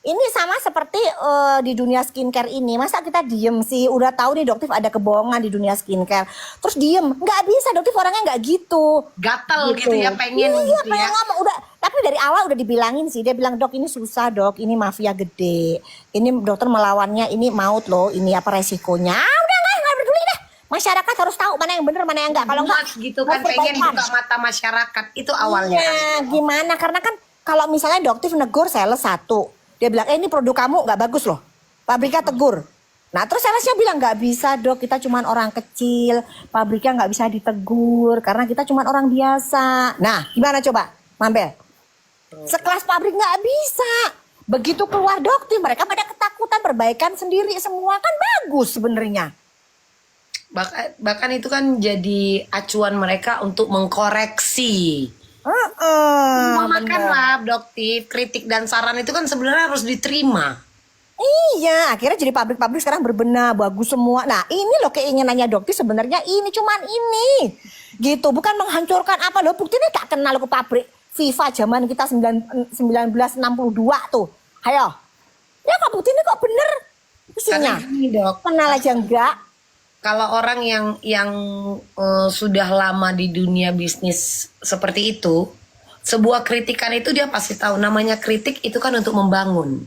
Ini sama seperti di dunia skincare ini. Masa kita diem sih? Udah tahu nih dokter ada kebohongan di dunia skincare. Terus diem. Nggak bisa, dokter orangnya nggak gitu. Gatel Gitu. gitu ya, pengen Iya, gitu pengen ya. ngomong. Udah, tapi dari awal udah dibilangin sih. Dia bilang, dok ini susah dok. Ini mafia gede. Ini dokter melawannya, ini maut loh. Ini apa resikonya? Ah, udah nggak peduli deh. Masyarakat harus tahu mana yang bener, mana yang enggak. Kalau enggak, Buat gitu mau kan, pengen perbaikan. buka mata masyarakat. Itu awalnya. Iya, gimana? Karena kan kalau misalnya dokter negur sales satu, dia bilang, ini produk kamu nggak bagus loh. Pabriknya tegur. Nah terus salesnya bilang nggak bisa dok, kita cuman orang kecil, pabriknya nggak bisa ditegur karena kita cuman orang biasa. Nah gimana coba, Mambel? Sekelas pabrik nggak bisa. Begitu keluar dokter, mereka pada ketakutan perbaikan sendiri semua kan bagus sebenarnya. Bahkan itu kan jadi acuan mereka untuk mengkoreksi. Semua Bener. makanlah, dokter. Kritik dan saran itu kan sebenarnya harus diterima. Iya, akhirnya jadi pabrik-pabrik sekarang berbenah, bagus semua. Nah, ini loh keinginannya dokter sebenarnya ini cuman ini. Gitu, bukan menghancurkan apa loh. Buktinya gak kenal ke pabrik FIFA zaman kita 1962 tuh. Ayo. Ya kok buktinya kok bener isinya. Karena gini dok, Kenal aja enggak. kalau orang yang sudah lama di dunia bisnis seperti itu, sebuah kritikan itu dia pasti tahu. Namanya kritik itu kan untuk membangun.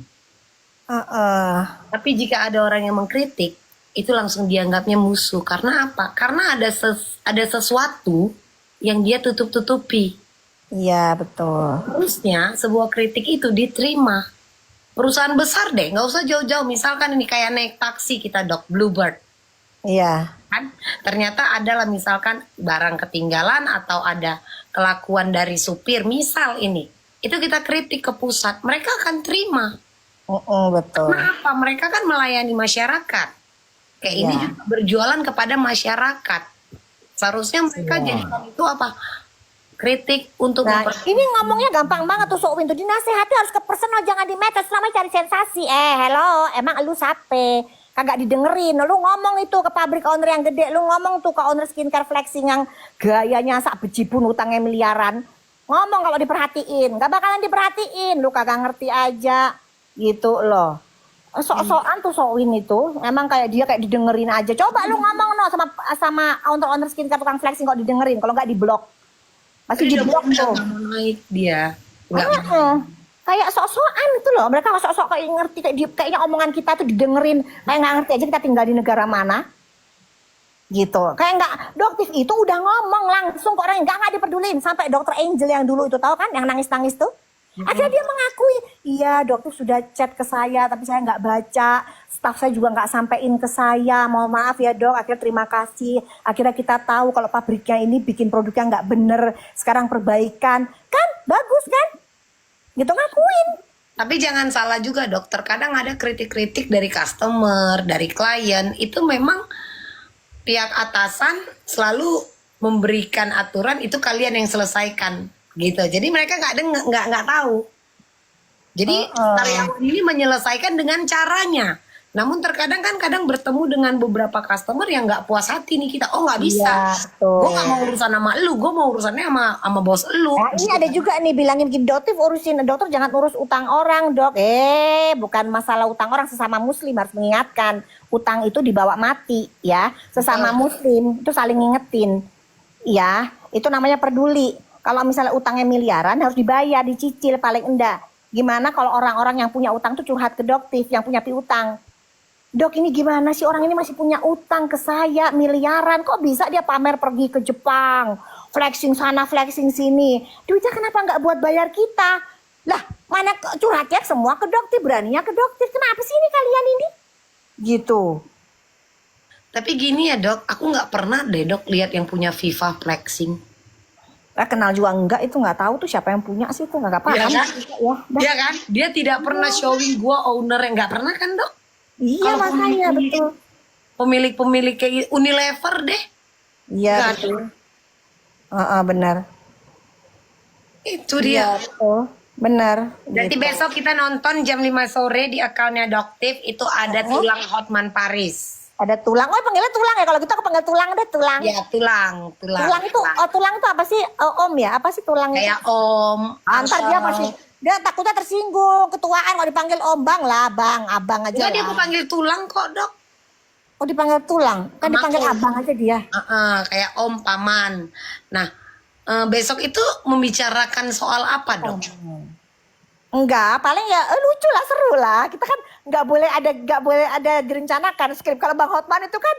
Heeh. Tapi jika ada orang yang mengkritik, itu langsung dianggapnya musuh. Karena apa? Karena ada sesuatu yang dia tutup-tutupi. Iya, betul. Harusnya sebuah kritik itu diterima. Perusahaan besar deh, nggak usah jauh-jauh. Misalkan ini kayak naik taksi kita dok, Bluebird. Iya. Kan ternyata adalah misalkan barang ketinggalan atau ada kelakuan dari supir. Misal ini, itu kita kritik ke pusat. Mereka akan terima. Betul. Kenapa? Mereka kan melayani masyarakat. Kayak ini Iya. juga berjualan kepada masyarakat. Seharusnya mereka Iya. jadikan itu apa? Kritik untuk Nah, ini ngomongnya gampang banget tuh Sok Win tuh. Dinasehati harus ke personal, jangan di medsos selama cari sensasi. Hello, emang lu sape? Kagak didengerin. Lu ngomong itu ke pabrik owner yang gede, lu ngomong tuh ke owner skincare flexing yang gayanya sak bejibun utangnya miliaran. Ngomong kalau diperhatiin, gak bakalan diperhatiin. Lu kagak ngerti aja gitu loh. Sok-sokan tuh Sok Win itu, emang kayak dia kayak didengerin aja. Coba lu ngomong no sama owner skincare tukang flexing kok didengerin, kalau nggak diblok. Masih di blok tuh. naik dia. Nggak Kayak sok-sokan itu loh. Mereka sok-sok kayak ngerti kayaknya omongan kita tuh didengerin. Kayak nggak ngerti aja kita tinggal di negara mana. Gitu. Kayak nggak dokter itu udah ngomong langsung ke orang yang nggak dipedulin sampai dokter Angel yang dulu itu tahu kan yang nangis-nangis tuh. Akhirnya dia mengakui, iya dokter sudah chat ke saya tapi saya nggak baca, staf saya juga nggak sampein ke saya, mohon maaf ya dok, akhirnya terima kasih, akhirnya kita tahu kalau pabriknya ini bikin produknya nggak bener, sekarang perbaikan, kan bagus kan, gitu ngakuin. Tapi jangan salah juga dokter, kadang ada kritik-kritik dari customer, dari klien, itu memang pihak atasan selalu memberikan aturan itu kalian yang selesaikan gitu. Jadi mereka nggak tahu. Jadi karyawan ini menyelesaikan dengan caranya. Namun terkadang kan bertemu dengan beberapa customer yang nggak puas hati nih kita. Oh nggak bisa. Iya, betul. Gue nggak mau urusan sama lu, gue mau urusannya sama bos lu. Nah, ini ada juga nih bilangin gini, dokter urusin, dokter jangan urus utang orang dok. Bukan masalah utang orang, sesama muslim harus mengingatkan. Utang itu dibawa mati ya, sesama muslim itu saling ngingetin. Ya, itu namanya peduli. Kalau misalnya utangnya miliaran harus dibayar, dicicil paling enggak. Gimana kalau orang-orang yang punya utang tuh curhat ke dokter yang punya piutang. Dok ini gimana sih orang ini masih punya utang ke saya miliaran, kok bisa dia pamer pergi ke Jepang, flexing sana flexing sini, duitnya kenapa nggak buat bayar kita? Lah mana curhatnya semua ke dokter, beraninya ke dokter, kenapa sih ini kalian ini? Gitu. Tapi gini ya dok, aku nggak pernah deh dok lihat yang punya FIFA flexing. Kenal juga enggak, itu nggak tahu tuh siapa yang punya sih, itu nggak paham. Iya kan? Ya, Dia kan? Dia tidak pernah showing gua owner yang nggak pernah kan dok? iya Kalau makanya betul. Pemilik-pemilik kayak Unilever deh. Iya Nggak betul. Benar. Itu Iya dia. betul. Benar. Nanti Gitu. besok kita nonton jam 5 sore di akunnya Doktif. Itu ada tulang Hotman Paris. Ada tulang. Oh panggilnya tulang ya, kalau gitu aku panggil tulang deh, tulang. Ya tulang. Tulang itu tulang itu apa sih? Om ya, apa sih tulang itu? Kayak om. Antar dia masih Dia takutnya tersinggung, ketuaan kalau dipanggil Bang lah, Bang, Abang aja Enggak, dia lah. aku panggil tulang kok, Dok. Oh dipanggil tulang, kan Sama dipanggil aku. Abang aja dia. Kayak Om, Paman. Nah, besok itu membicarakan soal apa, Dok? Enggak, paling ya lucu lah, seru lah. Kita kan nggak boleh ada direncanakan skrip. Kalau Bang Hotman itu kan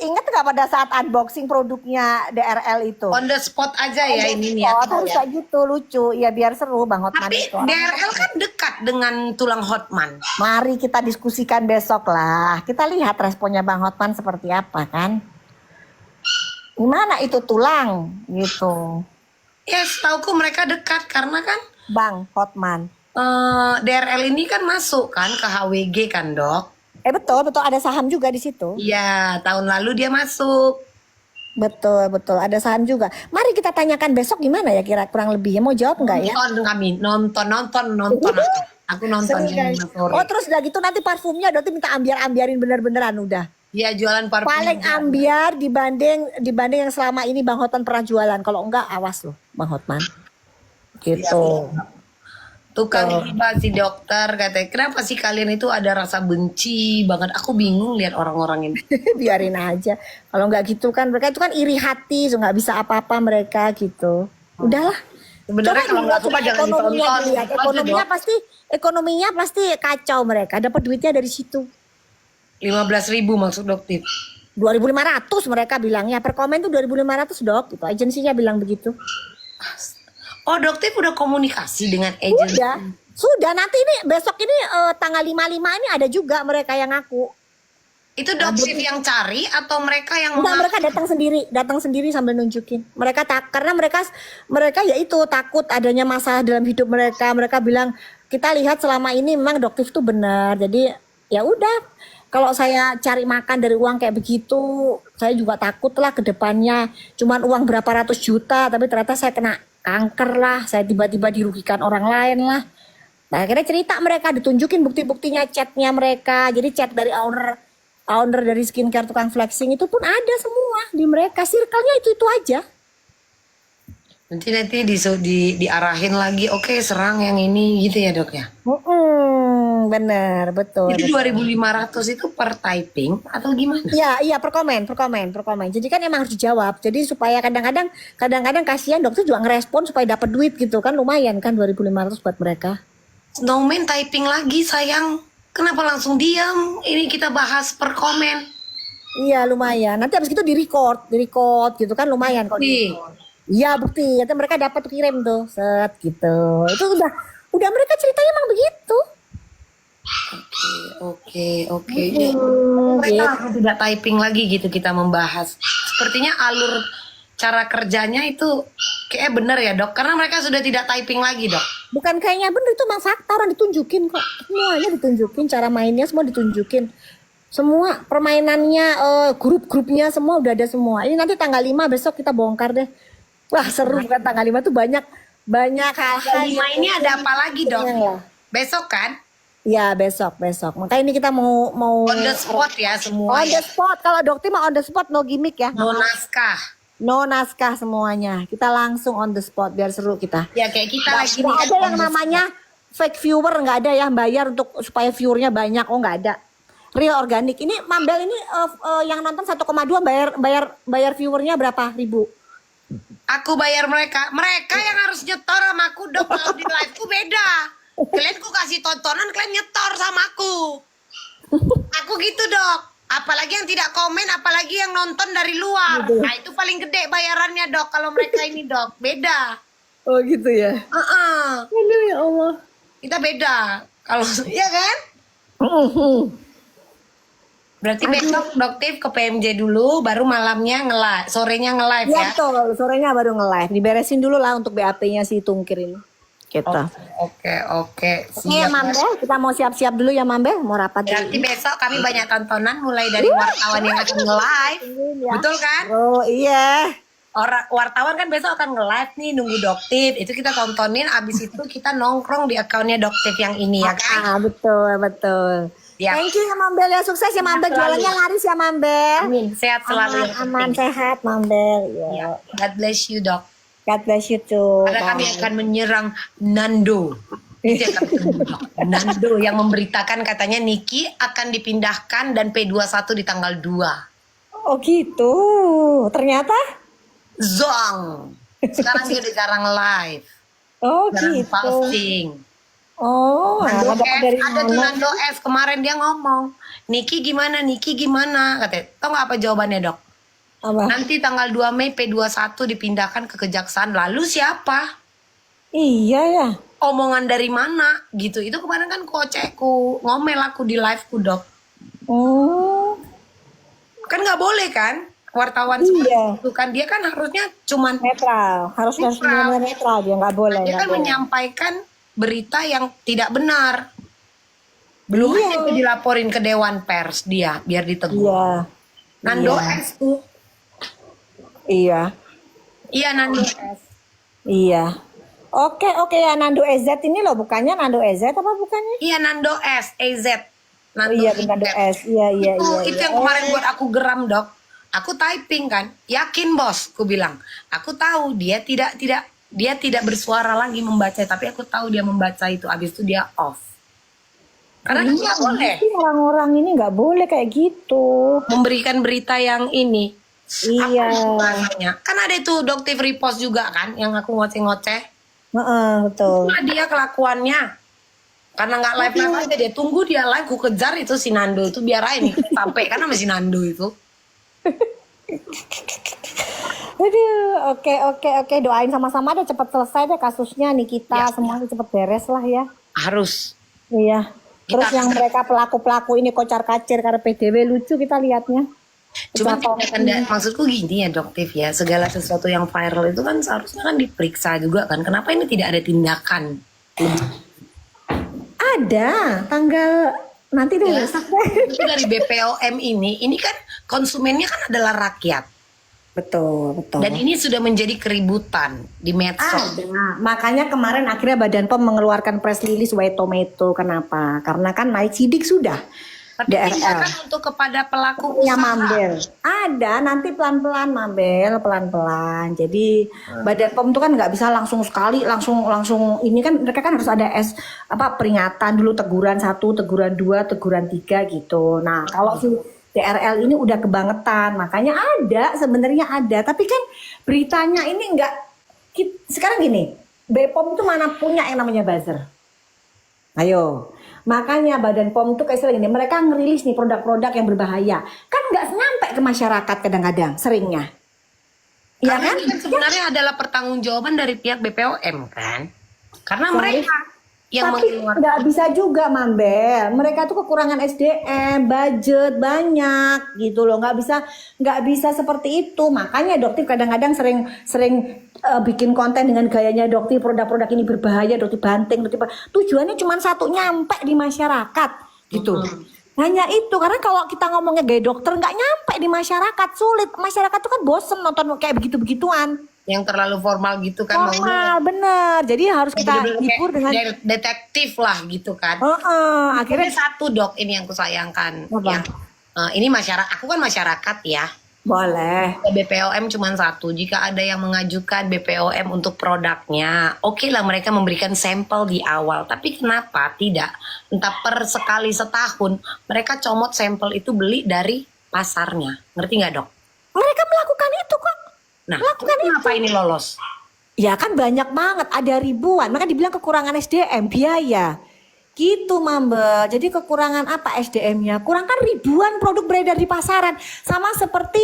ingat nggak pada saat unboxing produknya DRL itu? On the spot aja ya ini Oh, niatnya harus ya. kayak gitu lucu. Ya biar seru Bang Hotman Tapi itu. DRL kan dekat dengan tulang Hotman. Mari kita diskusikan besok lah. Kita lihat responnya Bang Hotman seperti apa kan. Gimana itu tulang gitu. Ya, setauku mereka dekat karena kan Bang Hotman. DRL ini kan masuk kan ke HWG kan, Dok? Betul ada saham juga di situ. Iya, tahun lalu dia masuk. Betul ada saham juga. Mari kita tanyakan besok gimana ya kira kurang lebih. Mau jawab nggak ya? Nonton aku nonton Seru, jam guys. 5 sore. Oh terus udah gitu nanti parfumnya Doti minta ambiarin bener-beneran udah. Dia jualan parfum. Paling ambiar dibanding yang selama ini Bang Hotman pernah jualan. Kalau enggak awas loh Bang Hotman. Gitu. Tukang riba si dokter katanya, kenapa sih kalian itu ada rasa benci banget? Aku bingung lihat orang-orang ini. Biarin aja. Kalau nggak gitu kan mereka itu kan iri hati, so nggak bisa apa-apa mereka gitu. Udahlah. Sebenarnya kalau nggak suka jangan ditonton. Dilihat. Ekonominya pasti kacau mereka. Dapat duitnya dari situ. 15.000 maksud dokter. 2.500 mereka bilangnya per komen tuh 2.500 Dok. Itu agensinya bilang begitu. Oh, dokter udah komunikasi dengan agensi. Sudah nanti ini besok ini tanggal 55 ini ada juga mereka yang ngaku. Itu dokter yang cari atau mereka yang Enggak, mereka datang sendiri sambil nunjukin. Karena mereka ya itu takut adanya masalah dalam hidup mereka. Mereka bilang kita lihat selama ini memang dokter itu benar. Jadi ya udah, kalau saya cari makan dari uang kayak begitu, saya juga takut lah ke depannya. Cuman uang berapa ratus juta, tapi ternyata saya kena kanker lah. Saya tiba-tiba dirugikan orang lain lah. Nah, akhirnya cerita mereka, ditunjukin bukti-buktinya, chatnya mereka. Jadi chat dari owner dari skincare tukang flexing itu pun ada semua di mereka. Circle-nya itu aja. nanti diarahin lagi, oke serang yang ini gitu ya, Dok ya. Bener, betul. Itu 2.500 itu per typing atau gimana? Iya, per komen. Jadi kan emang harus dijawab. Jadi supaya kadang-kadang kasihan dokter juga ngerespon supaya dapat duit gitu kan, lumayan kan 2.500 buat mereka. Snowman typing lagi sayang. Kenapa langsung diam? Ini kita bahas per komen. Iya, lumayan. Nanti habis itu di-record gitu kan, lumayan kok. Iya, bukti. Nanti mereka dapat kirim tuh, set gitu. Itu udah mereka ceritanya emang begitu. Oke. Mereka harus tidak typing lagi gitu kita membahas. Sepertinya alur cara kerjanya itu kayak bener ya, Dok. Karena mereka sudah tidak typing lagi, Dok. Bukan kayaknya bener, itu emang fakta, orang ditunjukin kok. Semuanya ditunjukin, cara mainnya semua ditunjukin. Semua permainannya, grup-grupnya semua udah ada semua. Ini nanti tanggal 5 besok kita bongkar deh. Wah, seru kan tanggal 5 tuh banyak hal-hal. Ini ada apa lagi, Dok? Besok kan? Ya, besok. Makanya ini kita mau On the spot ya semua. On the spot. Kalau dokter mah on the spot, no gimmick ya. No naskah. No naskah semuanya. Kita langsung on the spot biar seru kita. Ya kayak kita lagi Nggak ada yang namanya fake viewer, nggak ada ya, bayar untuk supaya viewernya banyak. Oh, nggak ada. Real organik. Ini Mambel ini yang nonton 1,2 bayar viewernya berapa ribu? Aku bayar mereka. Mereka yang harus nyetor sama aku, Dok. Kalau di live ku beda. Kalian ku kasih tontonan, kalian nyetor sama aku. Aku gitu, Dok. Apalagi yang tidak komen, apalagi yang nonton dari luar. Nah, itu paling gede bayarannya, Dok. Kalau mereka ini, Dok. Beda. Oh gitu ya. Aduh ya Allah. Kita beda. Kalau ya kan? Berarti besok Doktif ke PMJ dulu, baru malamnya nge-live, sorenya nge-live ya? Iya betul, sorenya baru nge-live. Diberesin dulu lah untuk BAP-nya si Tungkir ini. Gitu. Oke. Iya Mambel, kita mau siap-siap dulu ya Mambel, mau rapat dulu. Berarti besok kami banyak tontonan mulai dari wartawan yang akan nge-live. Betul kan? Oh iya. Wartawan kan besok akan nge-live nih, nunggu Doktif. Itu kita tontonin, abis itu kita nongkrong di akunnya Doktif yang ini ya kan? Betul. Ya. Thank you ya Mambel ya, sukses ya Mambel, jualannya laris ya Mambel. Amin, sehat selalu. Aman sehat Mambel. Ya. God bless you, Dok. God bless you too. Karena kami akan menyerang Nando. Itu yang kami tunggu, Dok. Nando yang memberitakan katanya Niki akan dipindahkan dan P21 di tanggal 2. Oh gitu. Ternyata? Zong. Sekarang dia jarang live. Oh Jarang gitu. posting. Oh, Nando dapat S, dari ada tuh mana? Nando S kemarin dia ngomong, Niki gimana, Niki gimana, katanya. Tahu nggak apa jawabannya, Dok? Apa? Nanti tanggal 2 Mei P21 dipindahkan ke Kejaksaan. Lalu siapa? Iya ya. Omongan dari mana? Gitu. Itu kemarin kan kocekku ngomel aku di live-ku, Dok. Oh, Kan nggak boleh kan? Wartawan Iya. seperti itu kan. Dia kan harusnya cuman netral. Harus Netral. benar-benar netral, dia nggak boleh. dia nggak kan boleh. menyampaikan berita yang tidak benar. Belum Iya. aja itu dilaporin ke Dewan Pers dia biar ditegur. Iya. Nando Iya. S tuh. Iya. Iya Nando S. Iya. Oke ya, Nando EZ ini loh, bukannya Nando EZ apa bukannya? Iya Nando S, EZ. Oh, iya, Nando S. Iya. Itu yang kemarin buat aku geram, Dok. Aku typing kan, yakin bos, aku bilang. Aku tahu dia tidak bersuara lagi membaca, tapi aku tahu dia membaca itu. Abis itu dia off. Karena Iya, nggak boleh tapi orang-orang ini nggak boleh kayak gitu. memberikan berita yang ini. Iya. Apa itu bahasanya? Kan ada itu Doktif repost juga kan, yang aku ngoceh-ngoceh. Heeh, betul. Nah, dia kelakuannya. Karena nggak live aja dia tunggu dia live, ku kejar itu si Nando itu biar aja nih sampai karena masih Nando itu. Aduh, oke. Doain sama-sama deh cepet selesai deh kasusnya Nikita, Ya. semuanya cepet beres lah ya. Harus. Iya. Terus Kita- yang mereka pelaku-pelaku ini kocar-kacir karena PDW lucu kita lihatnya. Cuman Betapa- maksudku gini ya Doktif ya, segala sesuatu yang viral itu kan seharusnya kan diperiksa juga kan. Kenapa ini tidak ada tindakan? ada tanggal nanti deh Ya. besok deh. Itu dari BPOM ini kan konsumennya kan adalah rakyat. Betul. Dan ini sudah menjadi keributan di medsos. Ada. Makanya kemarin akhirnya Badan POM mengeluarkan press release White Tomato. Kenapa? Karena kan naik sidik sudah. Tapi DRL. tindakan untuk kepada pelaku Ya usaha. Mambel. Ada nanti pelan-pelan Mambel, pelan-pelan. Jadi Badan POM itu kan nggak bisa langsung sekali langsung ini kan mereka kan harus ada peringatan dulu, teguran 1, teguran 2, teguran 3 gitu. Nah, kalau si DRL ini udah kebangetan, makanya sebenarnya ada, tapi kan beritanya ini nggak sekarang gini, BPOM itu mana punya yang namanya buzzer. Ayo. Makanya Badan POM itu kayak sering ini, mereka ngerilis nih produk-produk yang berbahaya. Kan nggak nyampe ke masyarakat kadang-kadang, seringnya. Iya Karena kan? ini kan sebenarnya adalah pertanggungjawaban dari pihak BPOM kan. Karena mereka yang Tapi mengeluarkan. nggak bisa juga Mambel. Mereka tuh kekurangan SDM, budget banyak gitu loh. Nggak bisa seperti itu. Makanya Doktif kadang-kadang sering bikin konten dengan gayanya Doktif, produk-produk ini berbahaya, Doktif banting, tujuannya cuma satu, nyampe di masyarakat gitu. Hanya itu, karena kalau kita ngomongnya gaya dokter nggak nyampe di masyarakat, sulit. Masyarakat tuh kan bosen nonton kayak begitu-begituan. Yang terlalu formal gitu kan. maunya Formal, bener. Jadi harus kita bener-bener hibur kayak dengan detektif lah gitu kan. akhirnya Akhirnya satu Dok ini yang kusayangkan. Apa? Yang, ini masyarakat, aku kan masyarakat ya. boleh. BPOM cuma satu. Jika ada yang mengajukan BPOM untuk produknya, oke lah mereka memberikan sampel di awal. Tapi kenapa tidak? Entah per sekali setahun mereka comot sampel itu beli dari pasarnya. Ngerti nggak Dok? Mereka melakukan itu kok. Nah, Lakukan kenapa ini lolos? Ya kan banyak banget, ada ribuan. Maka dibilang kekurangan SDM, biaya. Gitu Mambel. Jadi kekurangan apa SDM-nya? Kurang kan ribuan produk beredar di pasaran. Sama seperti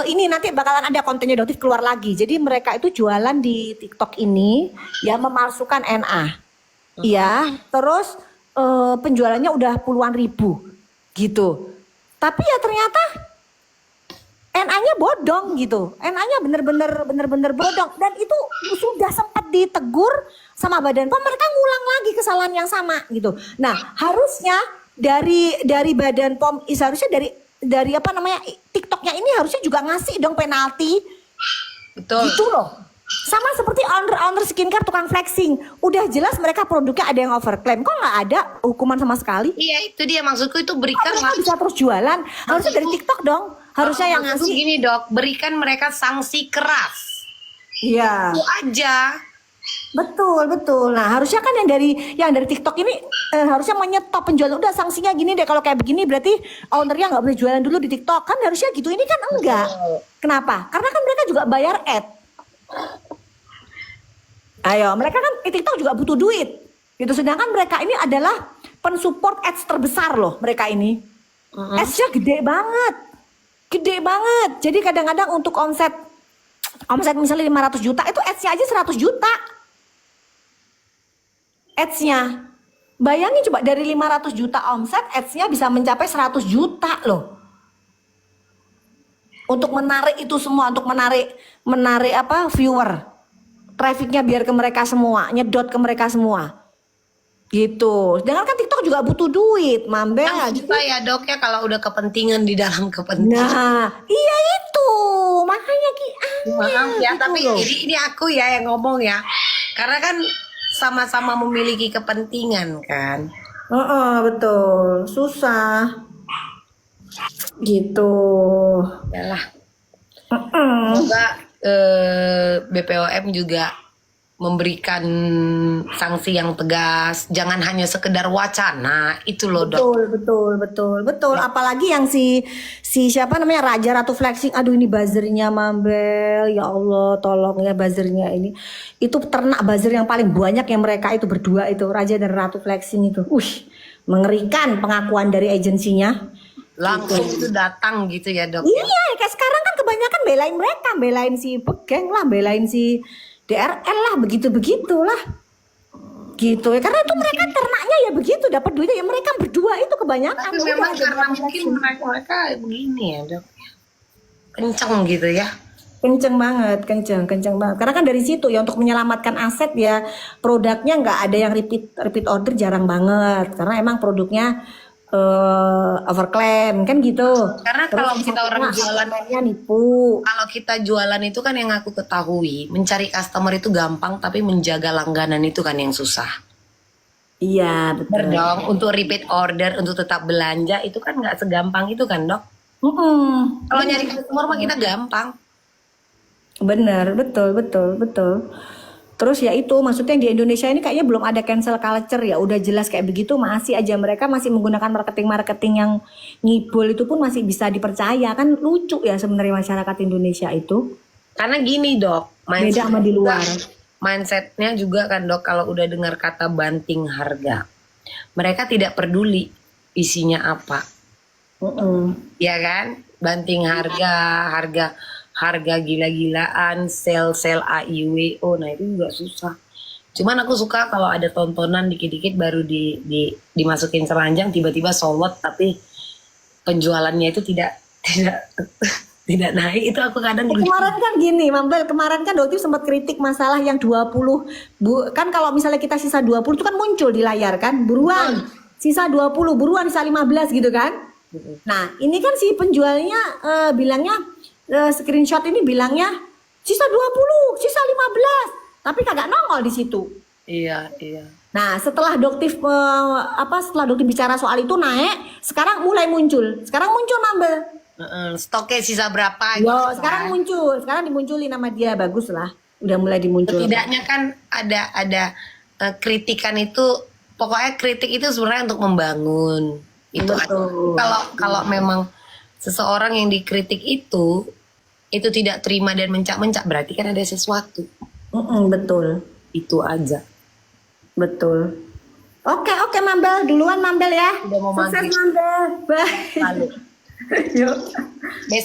ini nanti bakalan ada kontennya Doktif keluar lagi. Jadi mereka itu jualan di TikTok ini ya memalsukan NA. Iya, terus penjualannya udah puluhan ribu gitu. Tapi ya ternyata NA-nya bodong gitu. NA-nya bener-bener bodong. Dan itu sudah sempat ditegur sama Badan POM, mereka ngulang lagi kesalahan yang sama gitu. Nah, harusnya dari Badan POM, seharusnya dari apa namanya TikToknya ini harusnya juga ngasih dong penalti. Betul. Gitu loh. Sama seperti owner skincare tukang flexing. Udah jelas mereka produknya ada yang overclaim. Kok nggak ada hukuman sama sekali? Iya itu dia maksudku itu Kok berikan mereka bisa terus jualan? Harusnya dari TikTok dong. Harusnya yang Maksudku ngasih. gini Dok, berikan mereka sanksi keras. Iya. Itu aja. Betul, betul. Nah, harusnya kan yang dari TikTok ini harusnya menyetop penjualan. Udah sanksinya gini deh, kalau kayak begini berarti ownernya nggak boleh jualan dulu di TikTok. Kan harusnya gitu. Ini kan enggak. Kenapa? Karena kan mereka juga bayar ad. Ayo, mereka kan TikTok juga butuh duit. Gitu. Sedangkan mereka ini adalah pensupport ads terbesar loh, mereka ini. Ads-nya gede banget. Gede banget. Jadi kadang-kadang untuk omset misalnya 500 juta, itu ads-nya aja 100 juta. Ads-nya. Bayangin coba dari 500 juta omset, ads-nya bisa mencapai 100 juta loh. Untuk menarik itu semua, untuk menarik apa? Viewer. Trafficnya biar ke mereka semua, nyedot ke mereka semua. Gitu. Sedangkan kan TikTok juga butuh duit, Mambel. Yang susah ya dok ya kalau udah kepentingan di dalam kepentingan. Nah, iya itu. Makanya Maaf ya, gitu tapi loh. ini aku ya yang ngomong ya. Karena kan sama-sama memiliki kepentingan kan. Betul. Susah. Gitu. Yalah. Semoga BPOM juga memberikan sanksi yang tegas. Jangan hanya sekedar wacana. Itu loh dok. Betul. Apalagi yang si siapa namanya Raja Ratu Flexing. Aduh ini buzzernya Mambel. Ya Allah, tolong ya buzzernya ini. Itu ternak buzzer yang paling banyak yang mereka itu berdua itu Raja dan Ratu Flexing itu. Mengerikan pengakuan dari agensinya. Langsung itu datang gitu ya dok. Iya, kayak sekarang kan kebanyakan belain mereka, belain si Begeng lah, belain si DRL lah, begitu-begitulah. Gitu ya, karena itu mereka ternaknya ya begitu, dapat duitnya ya mereka berdua itu kebanyakan. Tapi memang karena mungkin mereka begini ya dok. Kenceng gitu ya. Kenceng banget. Karena kan dari situ ya untuk menyelamatkan aset ya produknya nggak ada yang repeat order jarang banget. Karena emang produknya overclaim kan gitu. Karena Terus kalau kita orang jualan nipu. Kalau kita jualan itu kan yang aku ketahui, mencari customer itu gampang, tapi menjaga langganan itu kan yang susah. Iya betul. Bener dong, untuk repeat order, untuk tetap belanja itu kan nggak segampang itu kan dok. Kalau nyari customer mah kita gampang. Bener, betul. Terus ya itu maksudnya di Indonesia ini kayaknya belum ada cancel culture ya. Udah jelas kayak begitu masih aja mereka masih menggunakan marketing yang ngibul itu pun masih bisa dipercaya. Kan lucu ya sebenarnya masyarakat Indonesia itu. Karena gini dok, Beda sama di luar. mindsetnya juga kan dok, kalau udah dengar kata banting harga, mereka tidak peduli isinya apa. Ya kan? Banting harga gila-gilaan, sel AIWO, nah itu juga susah. Cuman aku suka kalau ada tontonan dikit-dikit baru dimasukin keranjang, tiba-tiba solot tapi penjualannya itu tidak tidak naik. Itu aku kadang Kemarin kan gini, Mambel, kemarin kan Doti sempat kritik masalah yang 20 kan kalau misalnya kita sisa 20 itu kan muncul di layar kan, buruan. Sisa 20, buruan sisa 15 gitu kan. Nah, ini kan si penjualnya bilangnya screenshot ini bilangnya sisa 20, sisa 15, tapi kagak nongol di situ. Iya. Nah, setelah Doktif setelah Doktif bicara soal itu naik, sekarang mulai muncul. Sekarang muncul Mambel. Stoknya sisa berapa? Yo, gitu sekarang kan. muncul. Sekarang dimunculin nama dia, bagus lah. Udah mulai dimuncul. Setidaknya kan ada kritikan itu, pokoknya kritik itu sebenarnya untuk membangun. Itu Betul. kalau memang seseorang yang dikritik itu tidak terima dan mencak-mencak, berarti kan ada sesuatu. Betul. Itu aja. Betul. Oke, Mambel. Duluan Mambel ya. Udah mau Sukses maghrib. Mambel. Bye. Lalu Yuk. besok